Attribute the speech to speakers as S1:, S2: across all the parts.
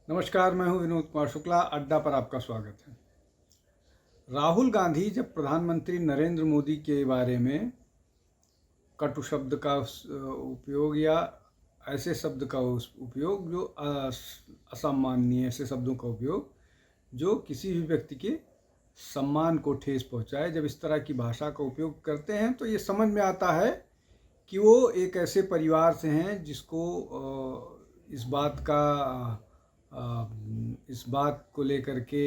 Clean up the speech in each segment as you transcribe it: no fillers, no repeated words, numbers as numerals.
S1: नमस्कार, मैं हूं विनोद कुमार शुक्ला। अड्डा पर आपका स्वागत है। राहुल गांधी जब प्रधानमंत्री नरेंद्र मोदी के बारे में कटु शब्द का उपयोग या ऐसे शब्द का उपयोग जो असामान्य, ऐसे शब्दों का उपयोग जो किसी भी व्यक्ति के सम्मान को ठेस पहुंचाए, जब इस तरह की भाषा का उपयोग करते हैं तो ये समझ में आता है कि वो एक ऐसे परिवार से हैं जिसको इस बात को लेकर के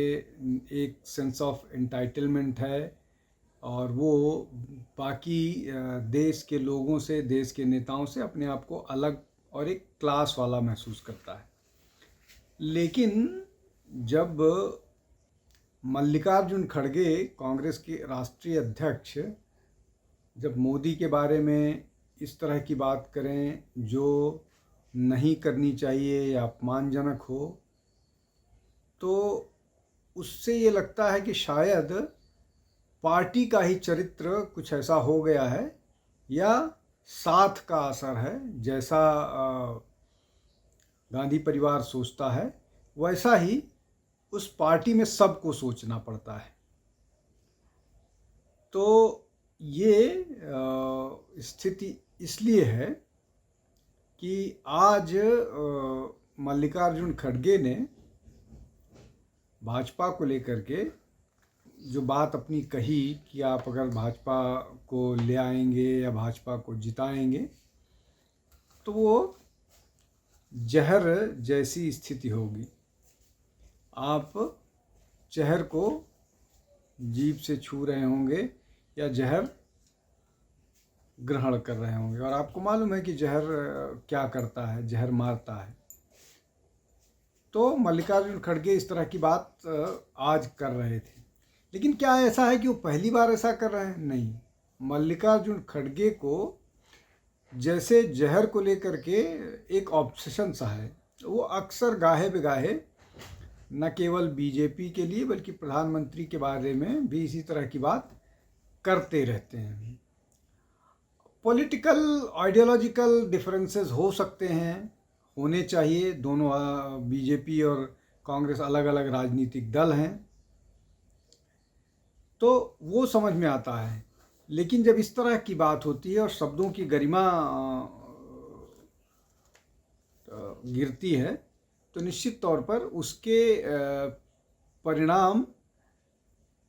S1: एक सेंस ऑफ एंटाइटलमेंट है और वो बाकी देश के लोगों से, देश के नेताओं से अपने आप को अलग और एक क्लास वाला महसूस करता है। लेकिन जब मल्लिकार्जुन खड़गे, कांग्रेस के राष्ट्रीय अध्यक्ष, जब मोदी के बारे में इस तरह की बात करें जो नहीं करनी चाहिए या अपमानजनक हो, तो उससे ये लगता है कि शायद पार्टी का ही चरित्र कुछ ऐसा हो गया है या साथ का असर है। जैसा गांधी परिवार सोचता है वैसा ही उस पार्टी में सबको सोचना पड़ता है। तो ये स्थिति इसलिए है कि आज मल्लिकार्जुन खड़गे ने भाजपा को लेकर के जो बात अपनी कही कि आप अगर भाजपा को ले आएंगे या भाजपा को जिताएंगे तो वो जहर जैसी स्थिति होगी। आप जहर को जीभ से छू रहे होंगे या जहर ग्रहण कर रहे होंगे, और आपको मालूम है कि जहर क्या करता है, जहर मारता है। तो मल्लिकार्जुन खड़गे इस तरह की बात आज कर रहे थे। लेकिन क्या ऐसा है कि वो पहली बार ऐसा कर रहे हैं? नहीं। मल्लिकार्जुन खड़गे को जैसे जहर को लेकर के एक ऑब्सेशन सा है। वो अक्सर गाहे बेगाहे न केवल बीजेपी के लिए बल्कि प्रधानमंत्री के बारे में भी इसी तरह की बात करते रहते हैं। पॉलिटिकल आइडियोलॉजिकल डिफरेंसेस हो सकते हैं, होने चाहिए। दोनों बीजेपी और कांग्रेस अलग अलग राजनीतिक दल हैं, तो वो समझ में आता है। लेकिन जब इस तरह की बात होती है और शब्दों की गरिमा गिरती है तो निश्चित तौर पर उसके परिणाम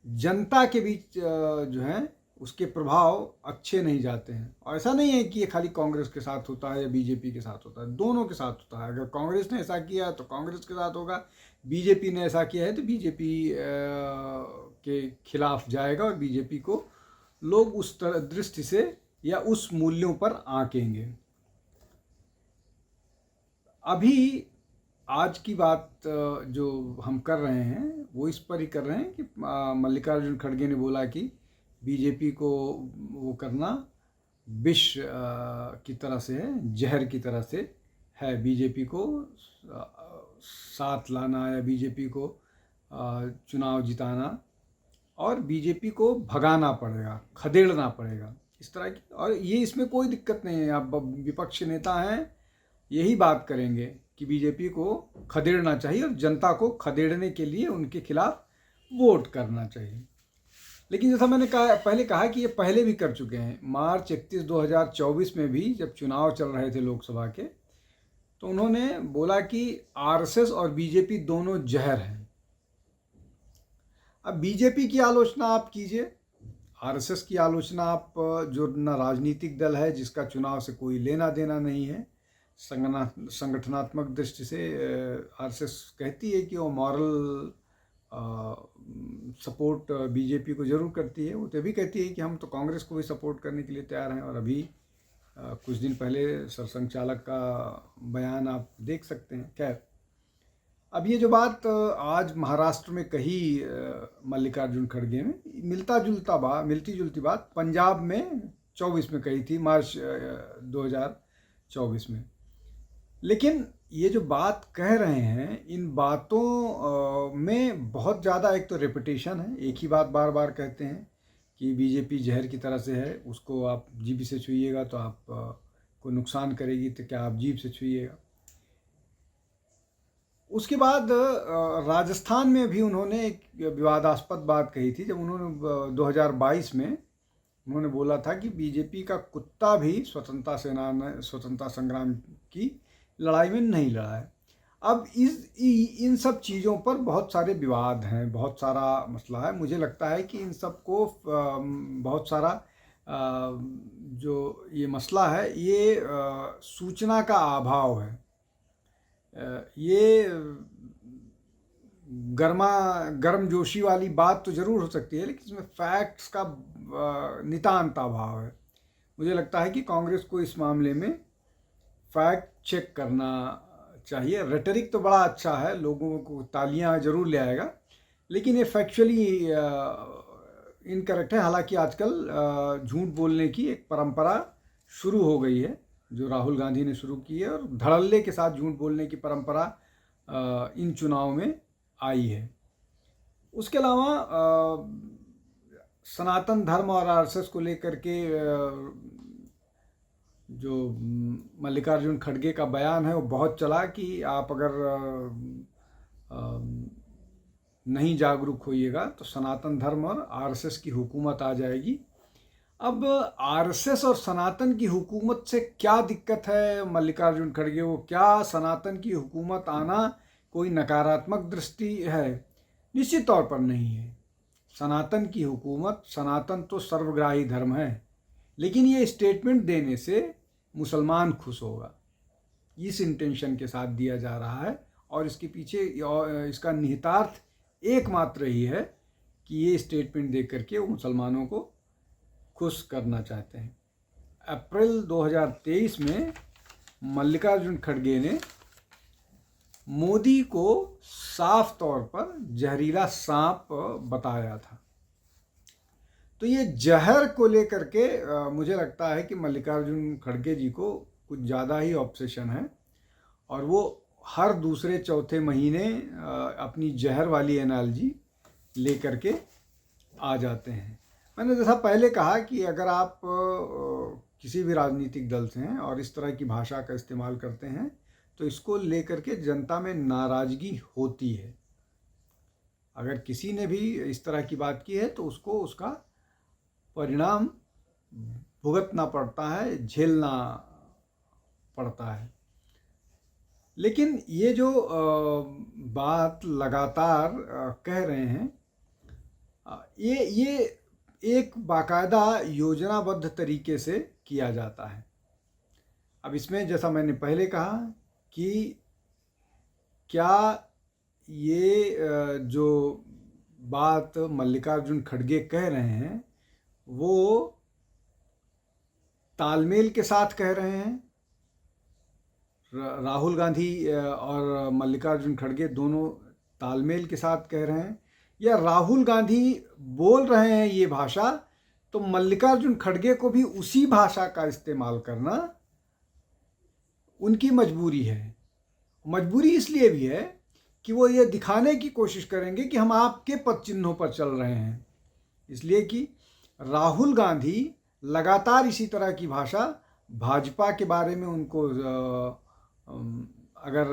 S1: जनता के बीच जो है उसके प्रभाव अच्छे नहीं जाते हैं। और ऐसा नहीं है कि ये खाली कांग्रेस के साथ होता है या बीजेपी के साथ होता है, दोनों के साथ होता है। अगर कांग्रेस ने ऐसा किया तो कांग्रेस के साथ होगा, बीजेपी ने ऐसा किया है तो बीजेपी के खिलाफ जाएगा और बीजेपी को लोग उस दृष्टि से या उस मूल्यों पर आंकेंगे। अभी आज की बात जो हम कर रहे हैं वो इस पर ही कर रहे हैं कि मल्लिकार्जुन खड़गे ने बोला कि बीजेपी को वो करना विष की तरह से है, जहर की तरह से है। बीजेपी को साथ लाना या बीजेपी को चुनाव जिताना और बीजेपी को भगाना पड़ेगा, खदेड़ना पड़ेगा, इस तरह की। और ये इसमें कोई दिक्कत नहीं है। आप विपक्ष नेता हैं, यही बात करेंगे कि बीजेपी को खदेड़ना चाहिए और जनता को खदेड़ने के लिए उनके खिलाफ वोट करना चाहिए। लेकिन जैसा मैंने पहले कहा कि ये पहले भी कर चुके हैं। मार्च 31, 2024 में भी जब चुनाव चल रहे थे लोकसभा के, तो उन्होंने बोला कि आरएसएस और बीजेपी दोनों जहर हैं। अब बीजेपी की आलोचना आप कीजिए, आरएसएस की आलोचना आप, जो न राजनीतिक दल है, जिसका चुनाव से कोई लेना देना नहीं है, संगठनात्मक दृष्टि से आरएसएस कहती है कि वो मॉरल सपोर्ट बीजेपी को जरूर करती है। वो तो भी कहती है कि हम तो कांग्रेस को भी सपोर्ट करने के लिए तैयार हैं। और अभी कुछ दिन पहले सरसंघ चालक का बयान आप देख सकते हैं। खैर, अब ये जो बात आज महाराष्ट्र में कही मल्लिकार्जुन खड़गे ने, मिलती जुलती बात पंजाब में 24 में कही थी, मार्च 2024 में। लेकिन ये जो बात कह रहे हैं, इन बातों में बहुत ज़्यादा एक तो रेपिटेशन है। एक ही बात बार बार कहते हैं कि बीजेपी जहर की तरह से है, उसको आप जीभ से छुइएगा तो आप को नुकसान करेगी, तो क्या आप जीभ से छुइएगा। उसके बाद राजस्थान में भी उन्होंने एक विवादास्पद बात कही थी, जब उन्होंने 2022 में उन्होंने बोला था कि बीजेपी का कुत्ता भी स्वतंत्रता संग्राम की लड़ाई में नहीं लड़ा है। अब इन सब चीज़ों पर बहुत सारे विवाद हैं, बहुत सारा मसला है। मुझे लगता है कि इन सब को बहुत सारा जो ये मसला है, ये सूचना का अभाव है। ये गर्मजोशी वाली बात तो ज़रूर हो सकती है, लेकिन इसमें फैक्ट्स का नितांत अभाव है। मुझे लगता है कि कांग्रेस को इस मामले में फैक्ट चेक करना चाहिए। रेटरिक तो बड़ा अच्छा है, लोगों को तालियां ज़रूर ले आएगा, लेकिन ये फैक्चुअली इनकरेक्ट है। हालांकि आजकल झूठ बोलने की एक परंपरा शुरू हो गई है, जो राहुल गांधी ने शुरू की है, और धड़ल्ले के साथ झूठ बोलने की परंपरा इन चुनाव में आई है। उसके अलावा सनातन धर्म और आरएसएस को लेकर के जो मल्लिकार्जुन खड़गे का बयान है, वो बहुत चला कि आप अगर नहीं जागरूक होइएगा तो सनातन धर्म और आरएसएस की हुकूमत आ जाएगी। अब आरएसएस और सनातन की हुकूमत से क्या दिक्कत है मल्लिकार्जुन खड़गे को? क्या सनातन की हुकूमत आना कोई नकारात्मक दृष्टि है? निश्चित तौर पर नहीं है। सनातन की हुकूमत, सनातन तो सर्वग्राही धर्म है, लेकिन ये स्टेटमेंट देने से मुसलमान खुश होगा, इस इंटेंशन के साथ दिया जा रहा है। और इसके पीछे इसका निहितार्थ एकमात्र ही है कि ये स्टेटमेंट दे करके वो मुसलमानों को खुश करना चाहते हैं। अप्रैल 2023 में मल्लिकार्जुन खड़गे ने मोदी को साफ तौर पर जहरीला सांप बताया था। तो ये जहर को लेकर के मुझे लगता है कि मल्लिकार्जुन खड़गे जी को कुछ ज़्यादा ही ऑब्सेशन है, और वो हर दूसरे चौथे महीने अपनी जहर वाली एनालॉजी ले करके आ जाते हैं। मैंने जैसा पहले कहा कि अगर आप किसी भी राजनीतिक दल से हैं और इस तरह की भाषा का इस्तेमाल करते हैं, तो इसको लेकर के जनता में नाराज़गी होती है। अगर किसी ने भी इस तरह की बात की है तो उसको उसका परिणाम भुगतना पड़ता है, झेलना पड़ता है। लेकिन ये जो बात लगातार कह रहे हैं, ये एक बाकायदा योजनाबद्ध तरीके से किया जाता है। अब इसमें जैसा मैंने पहले कहा कि क्या ये जो बात मल्लिकार्जुन खड़गे कह रहे हैं वो तालमेल के साथ कह रहे हैं? राहुल गांधी और मल्लिकार्जुन खड़गे दोनों तालमेल के साथ कह रहे हैं, या राहुल गांधी बोल रहे हैं ये भाषा तो मल्लिकार्जुन खड़गे को भी उसी भाषा का इस्तेमाल करना उनकी मजबूरी है? मजबूरी इसलिए भी है कि वो ये दिखाने की कोशिश करेंगे कि हम आपके पद चिन्हों पर चल रहे हैं, इसलिए कि राहुल गांधी लगातार इसी तरह की भाषा भाजपा के बारे में उनको अगर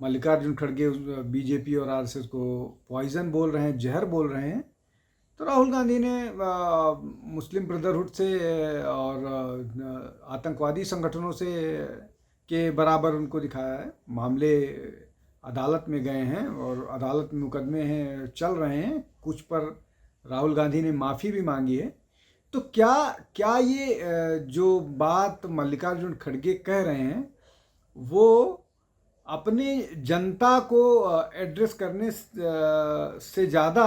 S1: मल्लिकार्जुन खड़गे बीजेपी और आरएसएस को पॉइजन बोल रहे हैं, जहर बोल रहे हैं, तो राहुल गांधी ने मुस्लिम ब्रदरहुड से और आतंकवादी संगठनों से के बराबर उनको दिखाया है। मामले अदालत में गए हैं और अदालत में मुकदमे हैं, चल रहे हैं, कुछ पर राहुल गांधी ने माफ़ी भी मांगी है। तो क्या ये जो बात मल्लिकार्जुन खड़गे कह रहे हैं वो अपने जनता को एड्रेस करने से ज़्यादा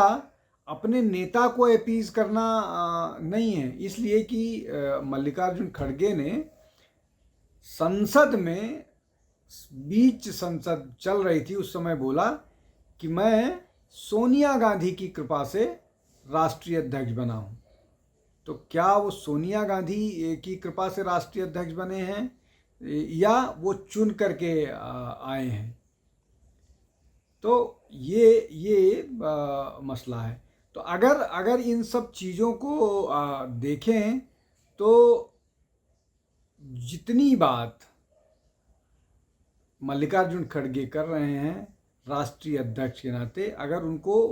S1: अपने नेता को अपीज करना नहीं है? इसलिए कि मल्लिकार्जुन खड़गे ने संसद में, बीच संसद चल रही थी उस समय, बोला कि मैं सोनिया गांधी की कृपा से राष्ट्रीय अध्यक्ष बना हूँ। तो क्या वो सोनिया गांधी की कृपा से राष्ट्रीय अध्यक्ष बने हैं या वो चुन करके आए हैं? तो ये मसला है। तो अगर इन सब चीज़ों को देखें तो जितनी बात मल्लिकार्जुन खड़गे कर रहे हैं राष्ट्रीय अध्यक्ष के नाते, अगर उनको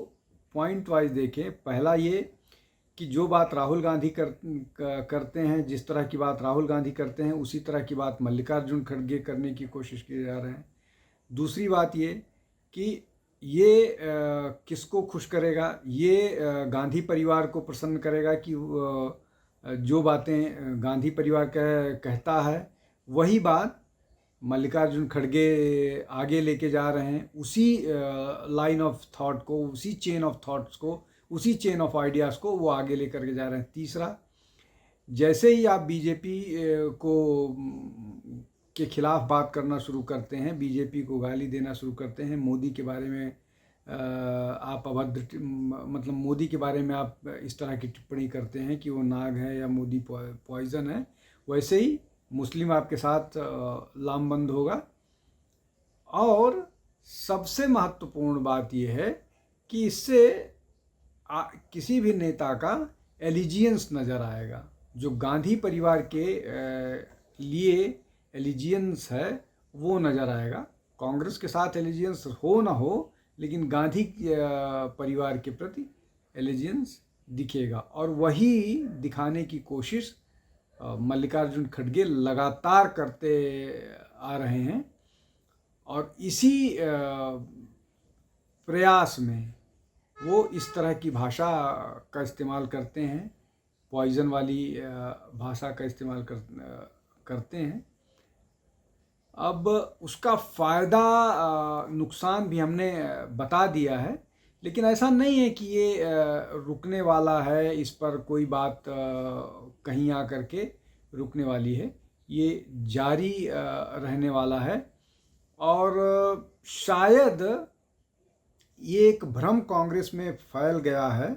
S1: पॉइंट वाइज देखें, पहला ये कि जो बात राहुल गांधी करते हैं, जिस तरह की बात राहुल गांधी करते हैं, उसी तरह की बात मल्लिकार्जुन खड़गे करने की कोशिश किए जा रहे हैं। दूसरी बात ये कि ये किसको खुश करेगा, ये गांधी परिवार को प्रसन्न करेगा कि जो बातें गांधी परिवार कहता है वही बात मल्लिकार्जुन खड़गे आगे लेके जा रहे हैं, उसी लाइन ऑफ थॉट को, उसी चेन ऑफ थॉट्स को, उसी चेन ऑफ आइडियाज़ को वो आगे लेकर के जा रहे हैं। तीसरा, जैसे ही आप बीजेपी को के खिलाफ बात करना शुरू करते हैं, बीजेपी को गाली देना शुरू करते हैं, मोदी के बारे में आप अभद्र मतलब मोदी के बारे में आप इस तरह की टिप्पणी करते हैं कि वो नाग है या मोदी पॉइजन है, वैसे ही मुस्लिम आपके साथ लामबंद होगा। और सबसे महत्वपूर्ण बात यह है कि इससे किसी भी नेता का एलिजियंस नज़र आएगा। जो गांधी परिवार के लिए एलिजियंस है वो नज़र आएगा। कांग्रेस के साथ एलिजियंस हो ना हो, लेकिन गांधी परिवार के प्रति एलिजियंस दिखेगा, और वही दिखाने की कोशिश मल्लिकार्जुन खड़गे लगातार करते आ रहे हैं। और इसी प्रयास में वो इस तरह की भाषा का इस्तेमाल करते हैं, पॉइजन वाली भाषा का इस्तेमाल करते हैं। अब उसका फ़ायदा नुकसान भी हमने बता दिया है, लेकिन ऐसा नहीं है कि ये रुकने वाला है, इस पर कोई बात कहीं आकर के रुकने वाली है। ये जारी रहने वाला है। और शायद ये एक भ्रम कांग्रेस में फैल गया है,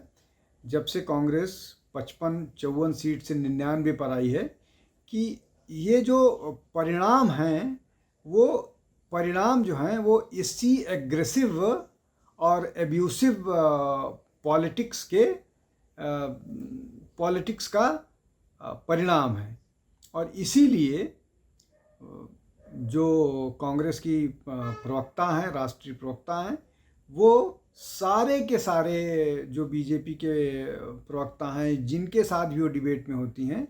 S1: जब से कांग्रेस 55-54 सीट से 99 पर आई है, कि ये जो परिणाम हैं वो परिणाम जो हैं वो इसी एग्रेसिव और एब्यूसिव पॉलिटिक्स का परिणाम है। और इसीलिए जो कांग्रेस की प्रवक्ता हैं, राष्ट्रीय प्रवक्ता हैं, वो सारे के सारे जो बीजेपी के प्रवक्ता हैं, जिनके साथ भी वो डिबेट में होती हैं,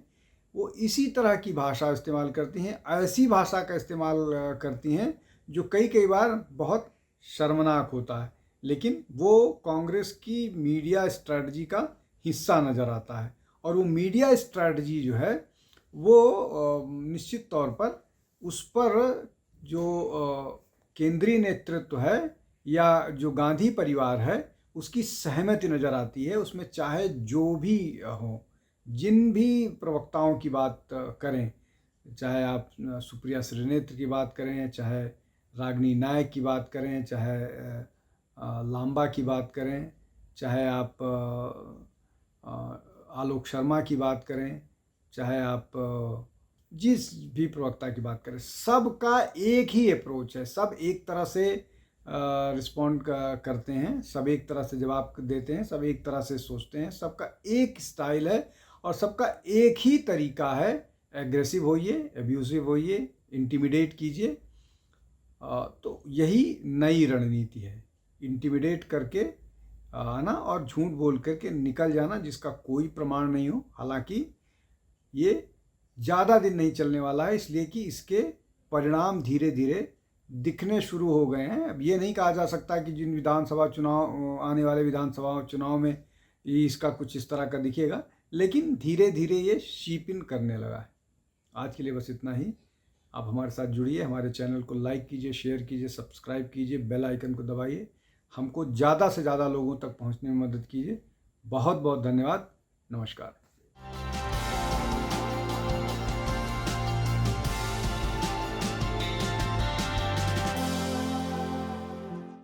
S1: वो इसी तरह की भाषा इस्तेमाल करती हैं, ऐसी भाषा का इस्तेमाल करती हैं जो कई बार बहुत शर्मनाक होता है, लेकिन वो कांग्रेस की मीडिया स्ट्रैटेजी का हिस्सा नज़र आता है। और वो मीडिया स्ट्रैटेजी जो है वो निश्चित तौर पर उस पर जो केंद्रीय नेतृत्व है या जो गांधी परिवार है उसकी सहमति नज़र आती है। उसमें चाहे जो भी हो, जिन भी प्रवक्ताओं की बात करें, चाहे आप सुप्रिया श्रीनेत्र की बात करें, चाहे रागिनी नायक की बात करें, चाहे लांबा की बात करें, चाहे आप आलोक शर्मा की बात करें, चाहे आप जिस भी प्रवक्ता की बात करें, सबका एक ही अप्रोच है। सब एक तरह से रिस्पॉन्ड करते हैं, सब एक तरह से जवाब देते हैं, सब एक तरह से सोचते हैं, सबका एक स्टाइल है और सबका एक ही तरीका है। एग्रेसिव होइए, एब्यूसिव होइए, इंटिमिडेट कीजिए। तो यही नई रणनीति है, इंटिमिडेट करके आना और झूठ बोल करके निकल जाना, जिसका कोई प्रमाण नहीं हो। हालांकि ये ज़्यादा दिन नहीं चलने वाला है, इसलिए कि इसके परिणाम धीरे धीरे दिखने शुरू हो गए हैं। अब ये नहीं कहा जा सकता कि जिन विधानसभा चुनाव आने वाले विधानसभा चुनाव में इसका कुछ इस तरह का दिखेगा, लेकिन धीरे धीरे ये शीप इन करने लगा है। आज के लिए बस इतना ही। आप हमारे साथ जुड़िए, हमारे चैनल को लाइक कीजिए, शेयर कीजिए, सब्सक्राइब कीजिए, बेल आइकन को दबाइए, हमको ज़्यादा से ज़्यादा लोगों तक पहुंचने में मदद कीजिए। बहुत बहुत धन्यवाद। नमस्कार।